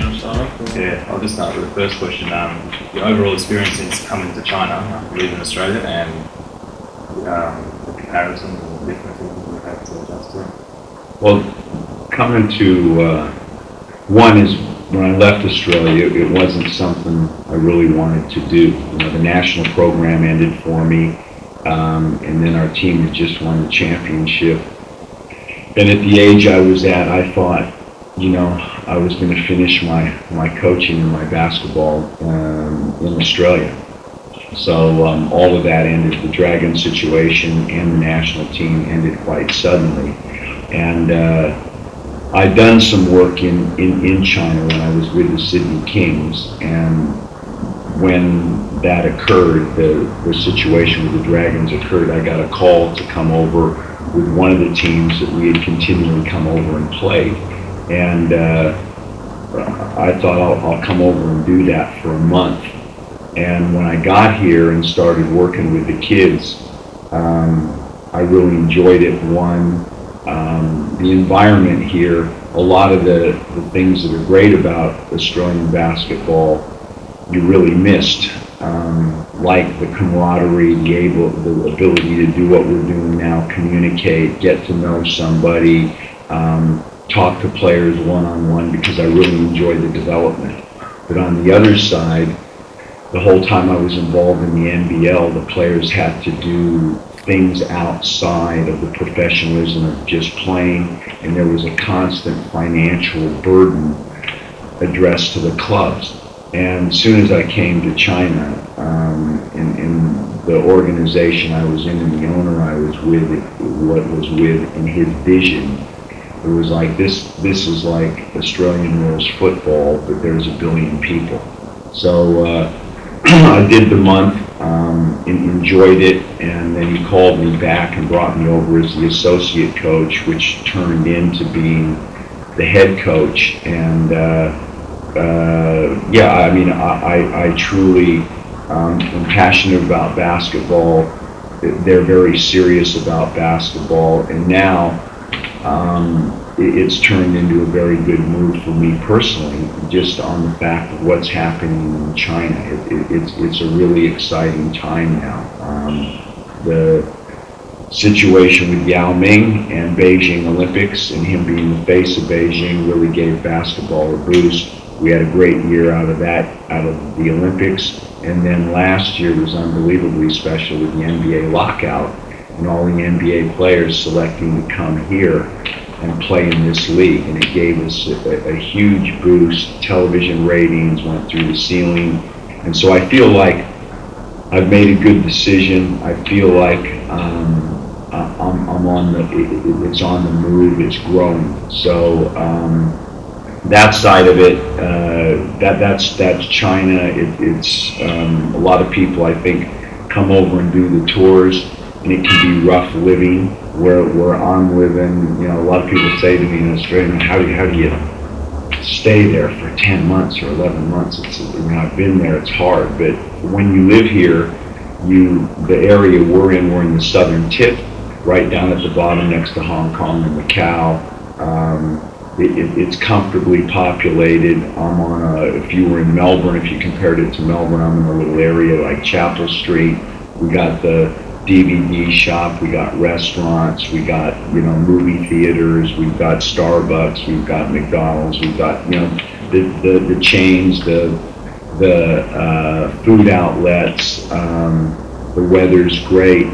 want to start off? Yeah, I'll just start with the first question. Your overall experience since coming to China, leaving Australia, and the comparisons and the differences we've had to adjust to. Well, coming to one is when I left Australia, it wasn't something I really wanted to do. You know, the national program ended for me, and then our team had just won the championship. And at the age I was at, I thought, you know, I was going to finish my coaching and my basketball in Australia. So all of that ended. The Dragon situation and the national team ended quite suddenly. And I'd done some work in China when I was with the Sydney Kings, and when that occurred, the situation with the Dragons occurred, I got a call to come over with one of the teams that we had continually come over and played. And I thought I'll come over and do that for a month. And when I got here and started working with the kids, I really enjoyed it. One, the environment here, a lot of the things that are great about Australian basketball, you really missed, like the camaraderie, the ability to do what we're doing now, communicate, get to know somebody, talk to players one-on-one, because I really enjoyed the development. But on the other side, the whole time I was involved in the NBL, the players had to do things outside of the professionalism of just playing, and there was a constant financial burden addressed to the clubs. And as soon as I came to China, in the organization I was in and the owner I was with, and his vision, it was like, this is like Australian rules football, but there's 1 billion people. So I did the month, enjoyed it, and then he called me back and brought me over as the associate coach, which turned into being the head coach. And yeah, I mean, I truly am passionate about basketball. They're very serious about basketball, and now it's turned into a very good move for me personally, just on the fact of what's happening in China. It's a really exciting time now. The situation with Yao Ming and Beijing Olympics, and him being the face of Beijing, really gave basketball a boost. We had a great year out of that, out of the Olympics, and then last year was unbelievably special with the NBA lockout and all the NBA players selecting to come here and play in this league, and it gave us a huge boost. Television ratings went through the ceiling, and so I feel like I've made a good decision. I feel like I'm on it's on the move, it's growing. So that side of it, that's China. It's a lot of people, I think, come over and do the tours, and it can be rough living. Where I'm living, you know, a lot of people say to me in Australia, how do you stay there for 10 months or 11 months? You know, I've been there, it's hard, but when you live here, the area we're in the southern tip, right down at the bottom next to Hong Kong and Macau. It's comfortably populated. I'm on if you were in Melbourne, if you compared it to Melbourne, I'm in a little area like Chapel Street. We got the DVD shop, we got restaurants, we got, you know, movie theaters, we've got Starbucks, we've got McDonald's, we've got, you know, the chains, the food outlets. The weather's great.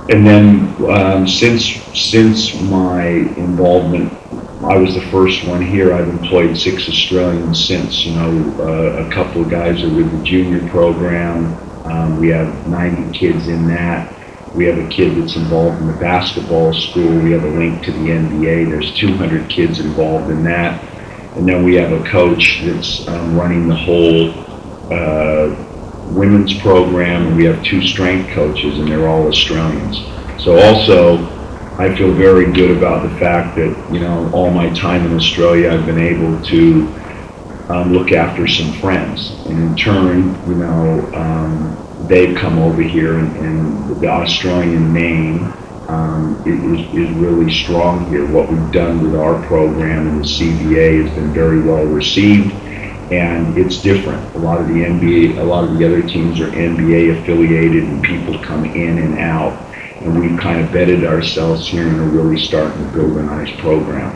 And then since my involvement, I was the first one here. I've employed 6 Australians since. You know, a couple of guys are with the junior program. We have 90 kids in that. We have a kid that's involved in the basketball school. We have a link to the NBA. There's 200 kids involved in that. And then we have a coach that's running the whole women's program. And we have 2 strength coaches, and they're all Australians. So also, I feel very good about the fact that, you know, all my time in Australia, I've been able to look after some friends. And in turn, you know, they've come over here, and the Australian name is really strong here. What we've done with our program and the CBA has been very well received, and it's different. A lot of the NBA, a lot of the other teams are NBA affiliated, and people come in and out, and we've kind of bedded ourselves here and are really starting to build a nice program.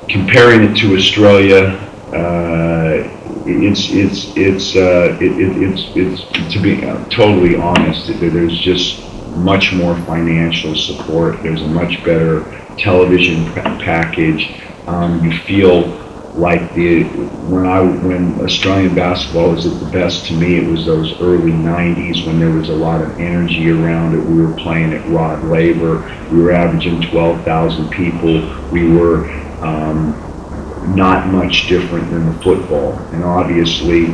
Comparing it to Australia, it's to be totally honest, there's just much more financial support. There's a much better television package. You feel like when Australian basketball was at the best, to me, it was those early 90s when there was a lot of energy around it. We were playing at Rod Laver. We were averaging 12,000 people. We were not much different than the football. And obviously,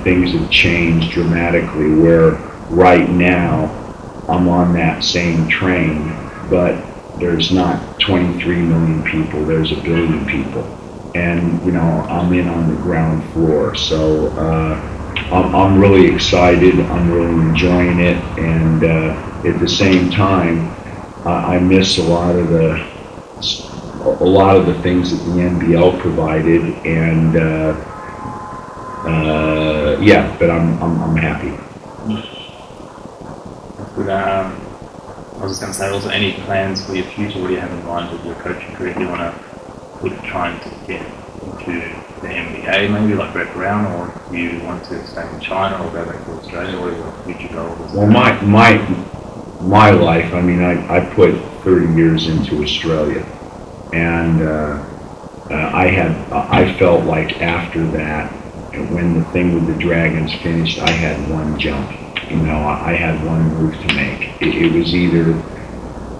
things have changed dramatically, where right now I'm on that same train, but there's not 23 million people, there's 1 billion people. And, you know, I'm in on the ground floor. So I'm really excited, I'm really enjoying it, and at the same time, I miss a lot of the things that the NBL provided, and yeah, but I'm happy. Good. I was just going to say, also, any plans for your future? What do you have in mind with your coaching career? Do you want to trying to get into the NBA, maybe like Brett Brown, or do you want to stay in China or go back to Australia? What are your future goals? Well, my life, I mean, I put 30 years into Australia, and I felt like after that, when the thing with the Dragons finished, I had one jump. You know, I had one move to make. It was either,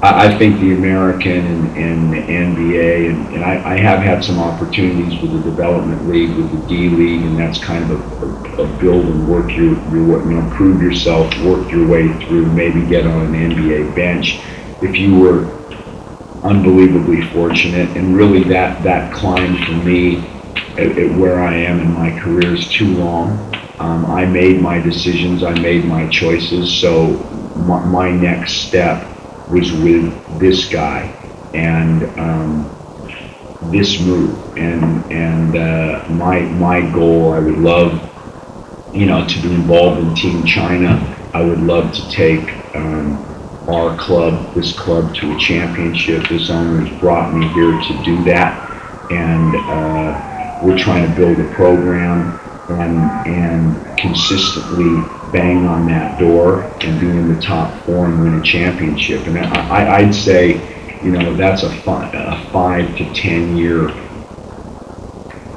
I think the American and the NBA, and I have had some opportunities with the development league, with the D League, and that's kind of a build and work your prove yourself, work your way through, maybe get on an NBA bench. If you were unbelievably fortunate, and really that climb for me at where I am in my career is too long. I made my decisions, I made my choices, so my next step was with this guy and this move, and my goal, I would love, you know, to be involved in Team China. I would love to take our club, this club, to a championship. This owner has brought me here to do that, and we're trying to build a program and consistently bang on that door and be in the top 4 and win a championship. And I'd say, you know, that's a 5 to 10 year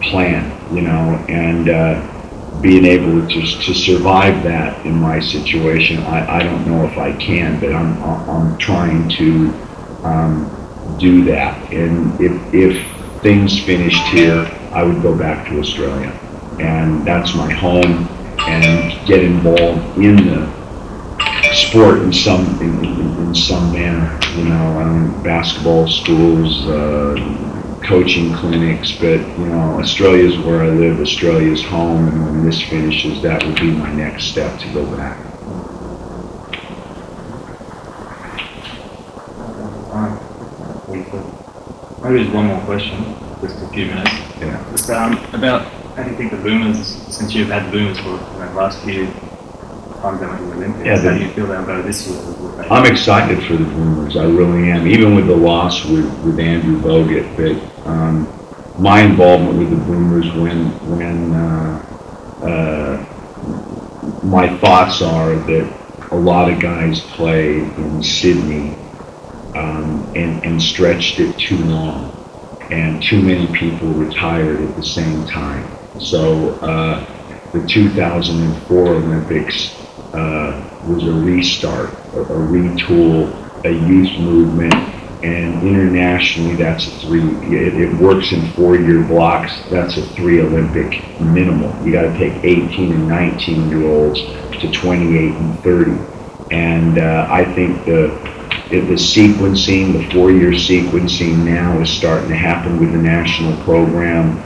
plan, you know, and being able to survive that in my situation, I don't know if I can, but I'm trying to do that. And if things finished here, I would go back to Australia, and that's my home, and get involved in the sport in some manner, you know, basketball schools, coaching clinics, but, you know, Australia's where I live, Australia's home, and when this finishes, that would be my next step to go back. Maybe just one more question, just a few minutes. Yeah. Just about, how do you think the Boomers, since you've had Boomers for the last few times they went to the Olympics, how do you feel they'll go this year? I'm excited for the Boomers, I really am, even with the loss with Andrew Bogut, but my involvement with the Boomers when my thoughts are that a lot of guys played in Sydney and stretched it too long, and too many people retired at the same time. So the 2004 Olympics was a restart, a retool, a youth movement, and internationally that's it works in 4-year blocks. That's a 3 Olympic minimum. You got to take 18 and 19 year olds to 28 and 30, and I think the sequencing, the 4-year sequencing now is starting to happen with the national program.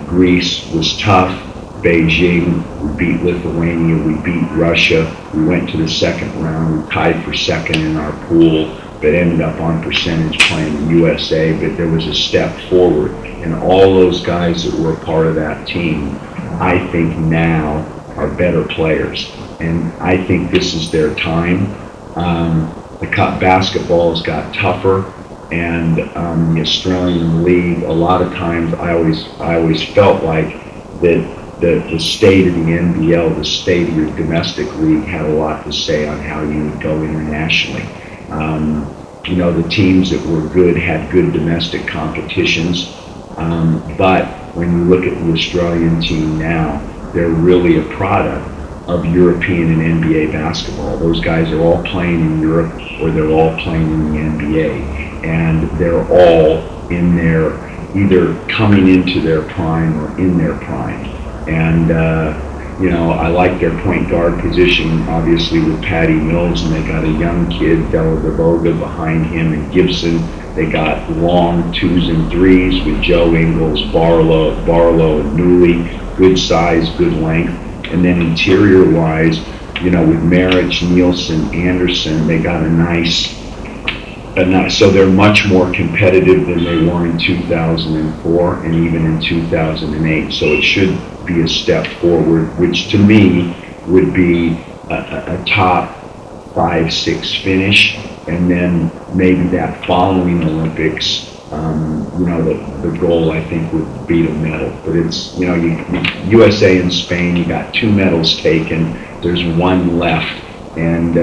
Greece was tough. Beijing, we beat Lithuania, we beat Russia, we went to the second round, we tied for second in our pool, but ended up on percentage playing the USA, but there was a step forward. And all those guys that were a part of that team, I think now are better players. And I think this is their time. The basketball has got tougher, and the Australian League, a lot of times I always felt like that the state of the NBL, the state of your domestic league had a lot to say on how you would go internationally. You know, the teams that were good had good domestic competitions, but when you look at the Australian team now, they're really a product of European and NBA basketball. Those guys are all playing in Europe or they're all playing in the NBA, and they're all in their, either coming into their prime or in their prime. And you know, I like their point guard position, obviously with Patty Mills, and they got a young kid, Della Devoga, behind him, and Gibson. They got long 2s and 3s with Joe Ingles, Barlow, and Newley. Good size, good length. And then interior-wise, you know, with Marich, Nielsen, Anderson, they got a nice, so they're much more competitive than they were in 2004 and even in 2008. So it should be a step forward, which to me would be a top 5-6 finish, and then maybe that following Olympics, you know, the goal I think would be to medal. But it's, you know, USA and Spain, you got 2 medals taken, there's 1 left, and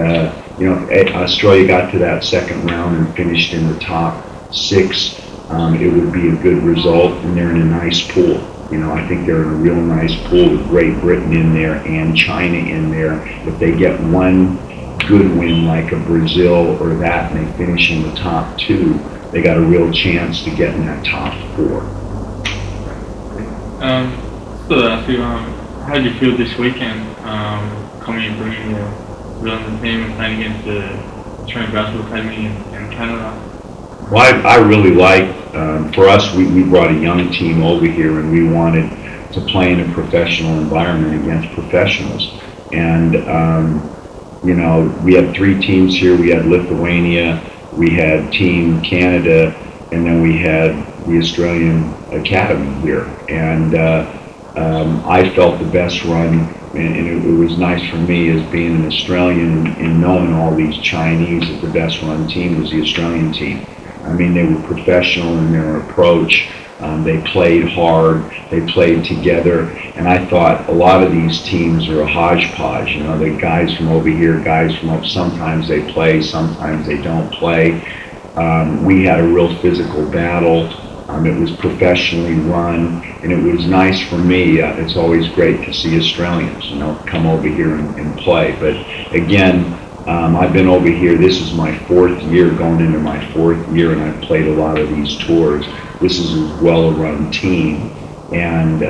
you know, Australia got to that second round and finished in the top 6. It would be a good result, and they're in a nice pool. You know, I think they're in a real nice pool with Great Britain in there and China in there. If they get one good win like a Brazil or that, and they finish in the top 2, they got a real chance to get in that top 4. How did you feel this weekend coming and bringing your on the team and playing against the Australian Basketball Academy in Canada? Well, I really like, for us, we brought a young team over here, and we wanted to play in a professional environment against professionals. And, you know, we had 3 teams here. We had Lithuania, we had Team Canada, and then we had the Australian Academy here. And I felt the best run, and it was nice for me as being an Australian and knowing all these Chinese, that the best run team was the Australian team. I mean, they were professional in their approach. They played hard, they played together, and I thought a lot of these teams are a hodgepodge. You know, the guys from over here, guys from up, sometimes they play, sometimes they don't play. We had a real physical battle. It was professionally run, and it was nice for me. It's always great to see Australians, you know, come over here and play. But again, I've been over here. This is my 4th year, going into my 4th year, and I've played a lot of these tours. This is a well-run team and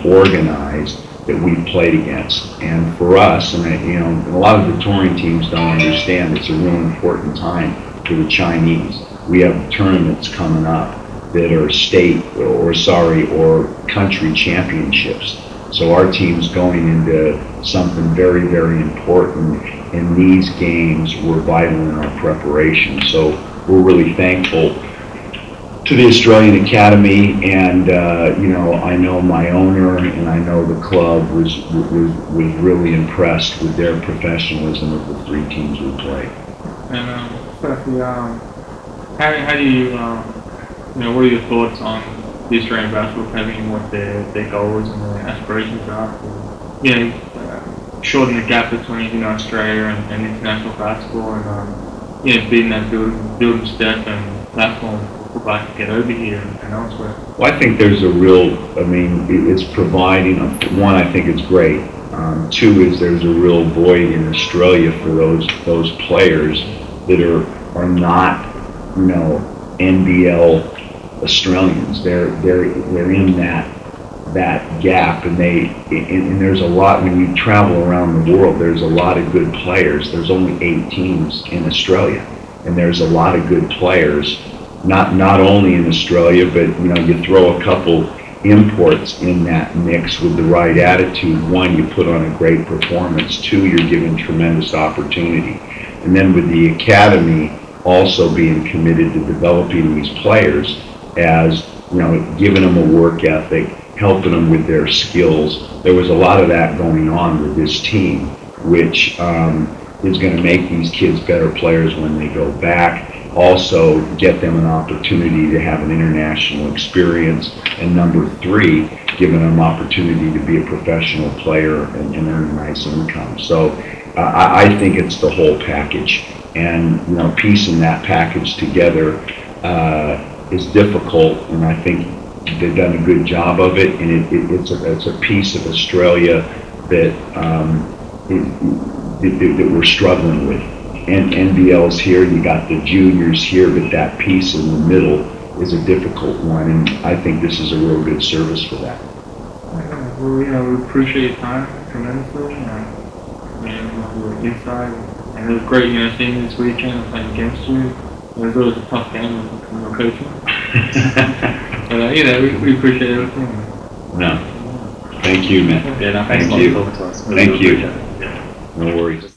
organized that we've played against. And for us, and you know, a lot of the touring teams don't understand, it's a real important time for the Chinese. We have tournaments coming up that are state or country championships. So our team's going into something very, very important, and these games were vital in our preparation. So we're really thankful to the Australian Academy, and you know, I know my owner and I know the club was really impressed with their professionalism of the 3 teams we played. And firstly, how do you, you know, what are your thoughts on the Australian Basketball Academy and what their goals and their aspirations are for, you know, shorten the gap between, you know, Australia and international basketball, and you know, being that building step and platform for guys to get over here and elsewhere? Well, I think there's a real, I mean, it's providing, one, I think it's great. 2 is there's a real void in Australia for those players that are not, you know, NBL Australians. They're in that gap, and there's a lot, when you travel around the world, there's a lot of good players. There's only 8 teams in Australia, and there's a lot of good players, not only in Australia, but you know, you throw a couple imports in that mix with the right attitude. One, you put on a great performance. Two, you're given tremendous opportunity. And then with the academy also being committed to developing these players as, giving them a work ethic, helping them with their skills. There was a lot of that going on with this team, which is going to make these kids better players when they go back. Also get them an opportunity to have an international experience. And number three, giving them opportunity to be a professional player and earn a nice income. So I think it's the whole package. And, piecing that package together is difficult, and I think they've done a good job of it, and it's a piece of Australia that that we're struggling with. And NBL's here, you got the juniors here, but that piece in the middle is a difficult one, and I think this is a real good service for that. Well, we appreciate your time tremendously, your insight, and it was great, seeing you this weekend and playing against you. It was always a tough game from your coaching. But, we appreciate everything. No. Thank you, man. Yeah, no, thanks Thank you. for talking to us. Thank you. Yeah. No worries.